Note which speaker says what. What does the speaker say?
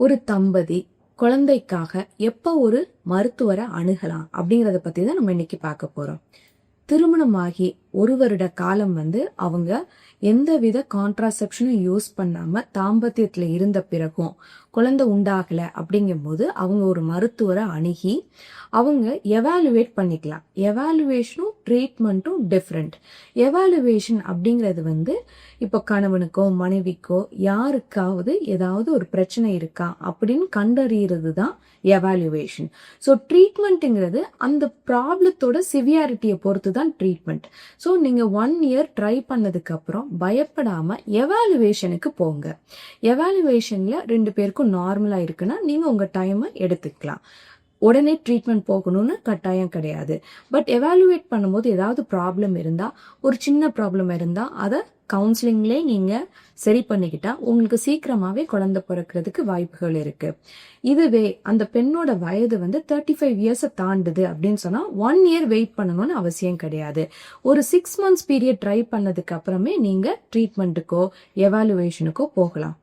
Speaker 1: ஒரு தம்பதி குழந்தைக்காக எப்போ ஒரு மருத்துவரை அணுகலாம் அப்படிங்கறத பத்தி தான் நம்ம இன்னைக்கு பார்க்க போறோம். திருமணமாகி ஒரு வருட காலம் அவங்க எந்தவித கான்ட்ராசெப்ஷனும் யூஸ் பண்ணாம தாம்பத்தியத்துல இருந்த பிறகும் குழந்தை உண்டாகல அப்படிங்கும் போது அவங்க ஒரு மருத்துவரை அணுகி அவங்க எவாலுவேட் பண்ணிக்கலாம். எவாலுவேஷனும் ட்ரீட்மெண்ட்டும் டிஃப்ரெண்ட். எவாலுவேஷன் அப்படிங்கிறது இப்போ கணவனுக்கோ மனைவிக்கோ யாருக்காவது ஏதாவது ஒரு பிரச்சனை இருக்கா அப்படின்னு கண்டறியறது தான் எவாலுவேஷன். ஸோ ட்ரீட்மெண்ட்டுங்கிறது அந்த ப்ராப்ளத்தோட சிவியாரிட்டியை பொறுத்து தான் ட்ரீட்மெண்ட். ஸோ நீங்க 1 இயர் ட்ரை பண்ணதுக்கு அப்புறம் பயப்படாம எவாலுவேஷனுக்கு போங்க. எவாலுவேஷன்ல 2 பேருக்கும் நார்மலா இருக்குன்னா நீங்க உங்க டைமை எடுத்துக்கலாம். உடனே ட்ரீட்மெண்ட் போகணும்னு கட்டாயம் கிடையாது. பட் எவாலுவேட் பண்ணும்போது ஏதாவது ப்ராப்ளம் இருந்தா, ஒரு சின்ன ப்ராப்ளம் இருந்தா அதை கவுன்சிலிங்லேயே நீங்க சரி பண்ணிக்கிட்டா உங்களுக்கு சீக்கிரமாவே குழந்தை பிறக்கிறதுக்கு வாய்ப்புகள் இருக்கு. இதுவே அந்த பெண்ணோட வயது 35 இயர்ஸ் தாண்டுது அப்படின்னு சொன்னா 1 இயர் வெயிட் பண்ணணும்னு அவசியம் கிடையாது. ஒரு 6 மந்த்ஸ் பீரியட் ட்ரை பண்ணதுக்கு அப்புறமே நீங்க ட்ரீட்மெண்ட்டுக்கோ எவாலுவேஷனுக்கோ போகலாம்.